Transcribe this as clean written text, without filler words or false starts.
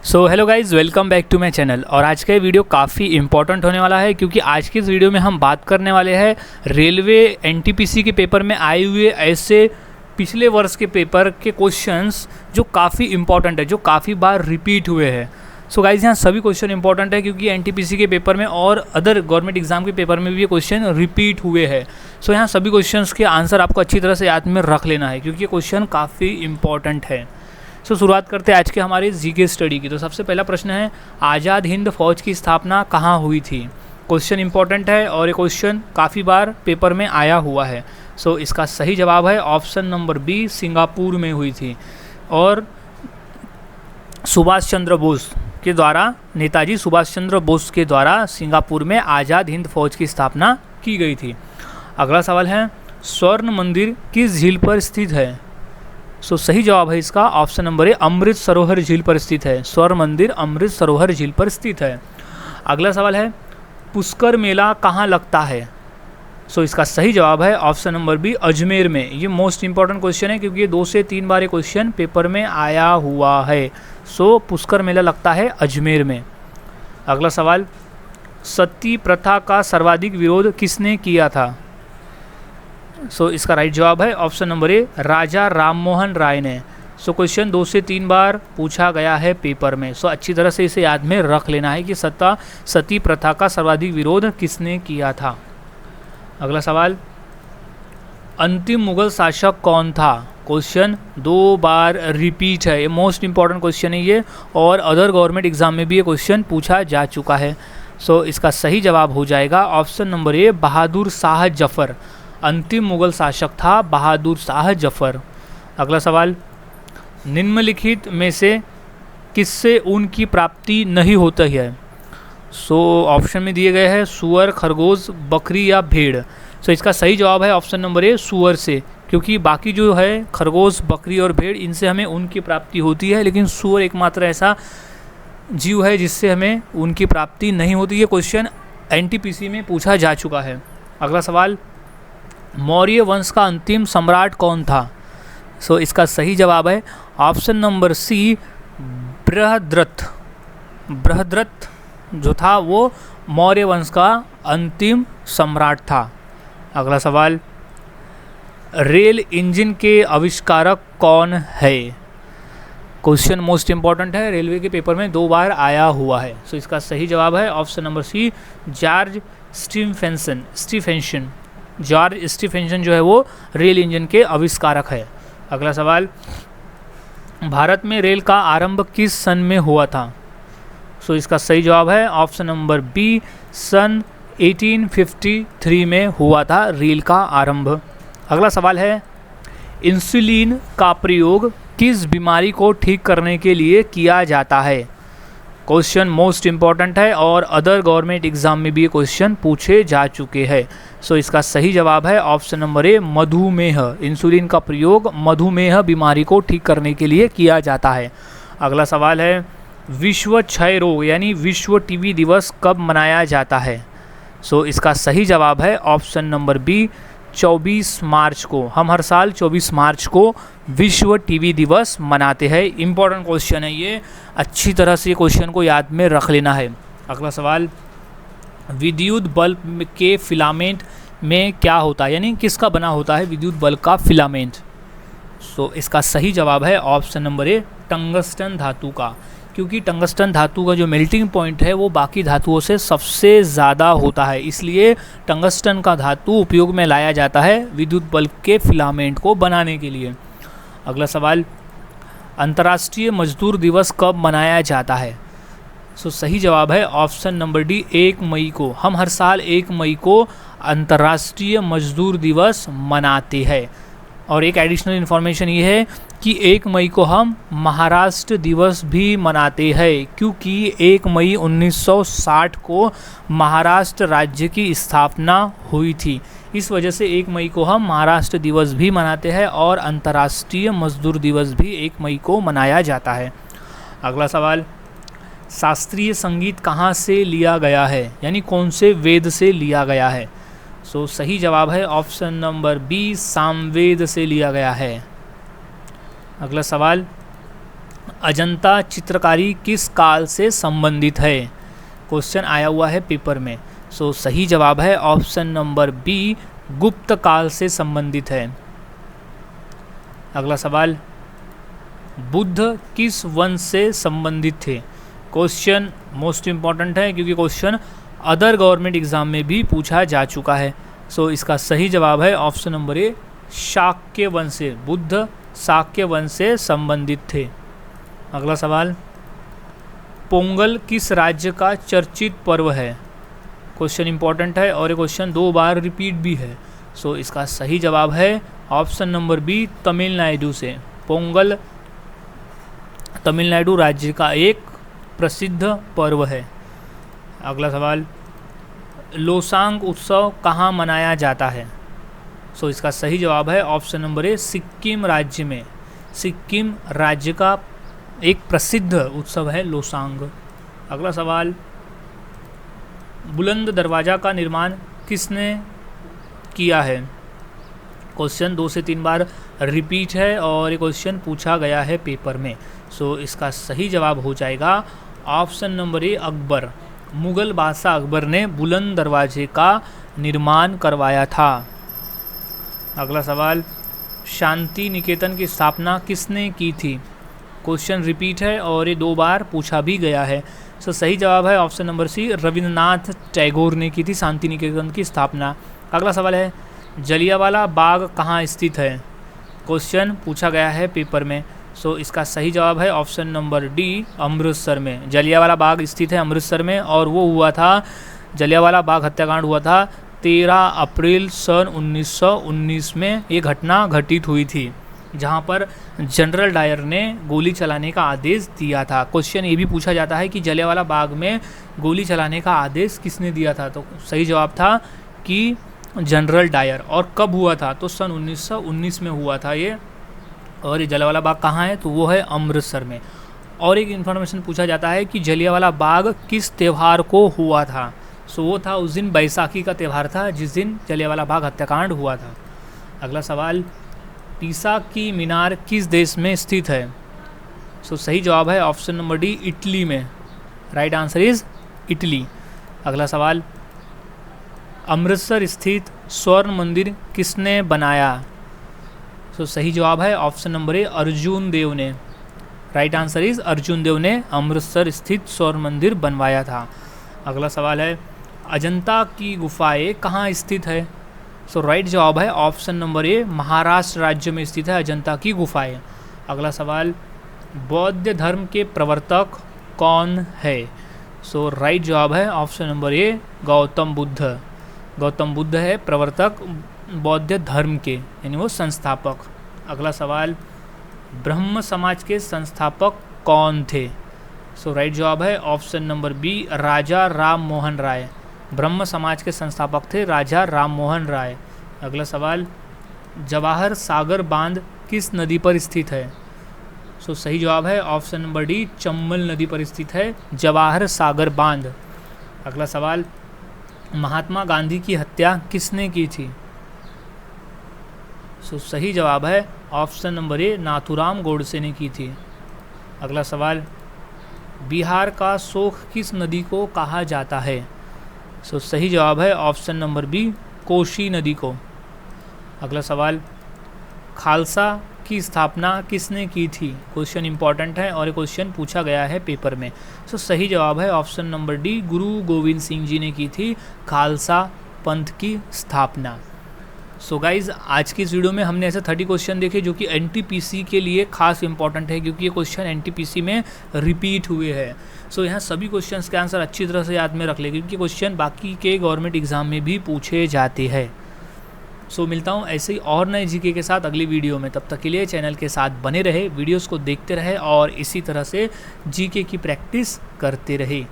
So hello guys, welcome back to my channel. और आज का ये वीडियो काफ़ी इंपॉर्टेंट होने वाला है क्योंकि आज की इस वीडियो में हम बात करने वाले हैं रेलवे एनटीपीसी के पेपर में आए हुए ऐसे पिछले वर्ष के पेपर के क्वेश्चंस जो काफ़ी इंपॉर्टेंट है, जो काफ़ी बार रिपीट हुए हैं। सो गाइज़, यहाँ सभी क्वेश्चन इंपॉर्टेंट है क्योंकि एनटीपीसी के पेपर में और अदर गवर्नमेंट एग्जाम के पेपर में भी ये क्वेश्चन रिपीट हुए हैं। सो यहाँ सभी क्वेश्चंस के आंसर आपको अच्छी तरह से याद में रख लेना है क्योंकि ये क्वेश्चन काफ़ी इंपॉर्टेंट है। सो शुरुआत करते हैं आज के हमारे जीके स्टडी की। तो सबसे पहला प्रश्न है, आज़ाद हिंद फौज की स्थापना कहाँ हुई थी। क्वेश्चन इंपॉर्टेंट है और ये क्वेश्चन काफ़ी बार पेपर में आया हुआ है। सो इसका सही जवाब है ऑप्शन नंबर बी, सिंगापुर में हुई थी। और सुभाष चंद्र बोस के द्वारा, नेताजी सुभाष चंद्र बोस के द्वारा सिंगापुर में आज़ाद हिंद फौज की स्थापना की गई थी। अगला सवाल है, स्वर्ण मंदिर किस झील पर स्थित है। सो सही जवाब है इसका option number A, Amrit Sarovar झील पर स्थित है। स्वर्ण मंदिर अमृत सरोवर झील पर स्थित है। अगला सवाल है, पुष्कर मेला कहाँ लगता है। सो इसका सही जवाब है ऑप्शन नंबर बी, अजमेर में। ये मोस्ट इंपॉर्टेंट क्वेश्चन है क्योंकि ये 2 से 3 बार ये क्वेश्चन पेपर में आया हुआ है। सो पुष्कर मेला लगता है अजमेर में। अगला सवाल, सती प्रथा का सर्वाधिक विरोध किसने किया था। सो इसका राइट जवाब है option number A, Raja Rammohan Roy ने। सो क्वेश्चन 2 से 3 बार पूछा गया है पेपर में। सो अच्छी तरह से इसे याद में रख लेना है कि सती प्रथा का सर्वाधिक विरोध किसने किया था। अगला सवाल, अंतिम मुगल शासक कौन था। क्वेश्चन 2 बार रिपीट है, ये मोस्ट इंपॉर्टेंट क्वेश्चन है ये, और अदर गवर्नमेंट एग्जाम में भी ये क्वेश्चन पूछा जा चुका है। सो इसका सही जवाब हो जाएगा option number A, Bahadur Shah Zafar. अंतिम मुगल शासक था बहादुर शाह जफर। अगला सवाल, निम्नलिखित में से किससे ऊन की प्राप्ति नहीं होती है। सो ऑप्शन में दिए गए हैं सूअर, खरगोश, बकरी या भेड़। सो इसका सही जवाब है ऑप्शन नंबर ए, सूअर से, क्योंकि बाकी जो है खरगोश, बकरी और भेड़, इनसे हमें ऊन की प्राप्ति होती है, लेकिन सूअर एकमात्र ऐसा जीव है जिससे हमें ऊन की प्राप्ति नहीं होती। ये क्वेश्चन एनटीपीसी में पूछा जा चुका है। अगला सवाल, मौर्य वंश का अंतिम सम्राट कौन था। सो इसका सही जवाब है option number C, Brihadratha. Brihadratha जो था वो मौर्य वंश का अंतिम सम्राट था। अगला सवाल, रेल इंजन के आविष्कारक कौन है। क्वेश्चन मोस्ट इंपॉर्टेंट है, रेलवे के पेपर में 2 बार आया हुआ है। सो इसका सही जवाब है option number C, George Stephenson. George Stephenson जो है वो रेल इंजन के आविष्कारक है। अगला सवाल, भारत में रेल का आरंभ किस सन में हुआ था। सो इसका सही जवाब है ऑप्शन नंबर बी, सन 1853 में हुआ था रेल का आरंभ। अगला सवाल है, इंसुलिन का प्रयोग किस बीमारी को ठीक करने के लिए किया जाता है। क्वेश्चन मोस्ट इंपॉर्टेंट है और अदर गवर्नमेंट एग्जाम में भी ये क्वेश्चन पूछे जा चुके हैं। सो इसका सही जवाब है ऑप्शन नंबर ए, मधुमेह। इंसुलिन का प्रयोग मधुमेह बीमारी को ठीक करने के लिए किया जाता है। अगला सवाल है, विश्व क्षय रोग यानी विश्व टीबी दिवस कब मनाया जाता है। सो इसका सही जवाब है ऑप्शन नंबर बी, 24 मार्च को। हम हर साल 24 मार्च को विश्व टीबी दिवस मनाते हैं। इंपॉर्टेंट क्वेश्चन है ये, अच्छी तरह से क्वेश्चन को याद में रख लेना है। अगला सवाल, विद्युत बल्ब के फिलामेंट में क्या होता है, यानी किसका बना होता है विद्युत बल्ब का फिलामेंट। सो इसका सही जवाब है ऑप्शन नंबर ए, टंगस्टन धातु का, क्योंकि टंगस्टन धातु का जो मेल्टिंग पॉइंट है वो बाकी धातुओं से सबसे ज़्यादा होता है, इसलिए टंगस्टन का धातु उपयोग में लाया जाता है विद्युत बल्ब के फिलामेंट को बनाने के लिए। अगला सवाल, अंतर्राष्ट्रीय मजदूर दिवस कब मनाया जाता है। सो सही जवाब है ऑप्शन नंबर डी, 1 मई को। हम हर साल 1 मई को अंतर्राष्ट्रीय मजदूर दिवस मनाते हैं। और एक एडिशनल इन्फॉर्मेशन ये है कि 1 मई को हम महाराष्ट्र दिवस भी मनाते हैं, क्योंकि 1 मई 1960 को महाराष्ट्र राज्य की स्थापना हुई थी। इस वजह से 1 मई को हम महाराष्ट्र दिवस भी मनाते हैं और अंतर्राष्ट्रीय मजदूर दिवस भी 1 मई को मनाया जाता है। अगला सवाल, शास्त्रीय संगीत कहाँ से लिया गया है, यानी कौन से वेद से लिया गया है। सो सही जवाब है ऑप्शन नंबर बी, सामवेद से लिया गया है। अगला सवाल, अजंता चित्रकारी किस काल से संबंधित है? क्वेश्चन आया हुआ है पेपर में। सो सही जवाब है ऑप्शन नंबर बी, गुप्त काल से संबंधित है। अगला सवाल, बुद्ध किस वंश से संबंधित थे? क्वेश्चन मोस्ट इम्पॉर्टेंट है क्योंकि क्वेश्चन अदर गवर्नमेंट एग्जाम में भी पूछा जा चुका है। सो इसका सही जवाब है ऑप्शन नंबर ए, शाक्य वंश से। बुद्ध शाक्य वंश से संबंधित थे। अगला सवाल, पोंगल किस राज्य का चर्चित पर्व है? क्वेश्चन इंपॉर्टेंट है और ये क्वेश्चन 2 बार रिपीट भी है। सो इसका सही जवाब है ऑप्शन नंबर बी, तमिलनाडु से। पोंगल तमिलनाडु राज्य का एक प्रसिद्ध पर्व है। अगला सवाल, लोसांग उत्सव कहाँ मनाया जाता है? सो इसका सही जवाब है ऑप्शन नंबर ए, सिक्किम राज्य में। सिक्किम राज्य का एक प्रसिद्ध उत्सव है लोसांग। अगला सवाल, बुलंद दरवाज़ा का निर्माण किसने किया है? क्वेश्चन 2 से 3 बार रिपीट है और ये क्वेश्चन पूछा गया है पेपर में। सो इसका सही जवाब हो जाएगा option number A, Akbar. Mughal बादशाह अकबर ने बुलंद दरवाजे का निर्माण करवाया था। अगला सवाल, शांति निकेतन की स्थापना किसने की थी? क्वेश्चन रिपीट है और ये 2 बार पूछा भी गया है। सो सही जवाब है option number C, Rabindranath Tagore ने की थी शांति निकेतन की स्थापना। अगला सवाल है, जलियांवाला बाग कहाँ स्थित है? क्वेश्चन पूछा गया है पेपर में। सो इसका सही जवाब है ऑप्शन नंबर डी, अमृतसर में। जलियांवाला बाग स्थित है अमृतसर में और वो हुआ था, जलियांवाला बाग हत्याकांड हुआ था 13 अप्रैल सन 1919 में। ये घटना घटित हुई थी जहाँ पर जनरल डायर ने गोली चलाने का आदेश दिया था। क्वेश्चन ये भी पूछा जाता है कि जलियांवाला बाग में गोली चलाने का आदेश किसने दिया था? तो सही जवाब था कि जनरल डायर। और कब हुआ था? तो सन 1919 में हुआ था ये। और ये जलियांवाला बाग कहाँ है? तो वो है अमृतसर में। और एक इन्फॉर्मेशन पूछा जाता है कि जलियांवाला बाग किस त्यौहार को हुआ था? सो वो था उस दिन बैसाखी का त्यौहार था जिस दिन जलियांवाला बाग हत्याकांड हुआ था। अगला सवाल, पीसा की मीनार किस देश में स्थित है? सो सही जवाब है ऑप्शन नंबर डी, इटली में। Right answer is Italy. अगला सवाल, अमृतसर स्थित स्वर्ण मंदिर किसने बनाया? सो सही जवाब है ऑप्शन नंबर ए, अर्जुन देव ने। राइट आंसर इज अर्जुन देव ने अमृतसर स्थित स्वर्ण मंदिर बनवाया था। अगला सवाल है, अजंता की गुफाएं कहाँ स्थित है? सो राइट जवाब है ऑप्शन नंबर ए, महाराष्ट्र राज्य में स्थित है अजंता की गुफाएं। अगला सवाल, बौद्ध धर्म के प्रवर्तक कौन है? सो राइट जवाब है option number A, Gautam Buddha. Gautam Buddha है प्रवर्तक बौद्ध धर्म के, यानी वो संस्थापक। अगला सवाल, ब्रह्म समाज के संस्थापक कौन थे? सो राइट जवाब है ऑप्शन नंबर बी, राजा राम मोहन राय। ब्रह्म समाज के संस्थापक थे राजा राम मोहन राय। अगला सवाल, जवाहर सागर बांध किस नदी पर स्थित है? सो सही जवाब है ऑप्शन नंबर डी, चंबल नदी पर स्थित है जवाहर सागर बांध। अगला सवाल, महात्मा गांधी की हत्या किसने की थी? सो सही जवाब है option number A, Nathuram Godse ने की थी। अगला सवाल, बिहार का शोक किस नदी को कहा जाता है? सो सही जवाब है ऑप्शन नंबर बी, कोसी नदी को। अगला सवाल, खालसा की स्थापना किसने की थी? क्वेश्चन इंपॉर्टेंट है और ये क्वेश्चन पूछा गया है पेपर में। सो सही जवाब है ऑप्शन नंबर डी, गुरु गोविंद सिंह जी ने की थी खालसा पंथ की स्थापना। सो गाइज़, आज की इस वीडियो में हमने ऐसे 30 क्वेश्चन देखे जो कि एनटीपीसी के लिए खास इंपॉर्टेंट है क्योंकि ये क्वेश्चन एनटीपीसी में रिपीट हुए हैं। सो यहाँ सभी क्वेश्चंस के आंसर अच्छी तरह से याद में रख ले क्योंकि क्वेश्चन बाकी के गवर्नमेंट एग्जाम में भी पूछे जाते हैं। सो मिलता हूँ ऐसे ही और नए जीके के साथ अगली वीडियो में। तब तक के लिए चैनल के साथ बने रहे, वीडियोज़ को देखते रहे और इसी तरह से जीके की प्रैक्टिस करते रहे।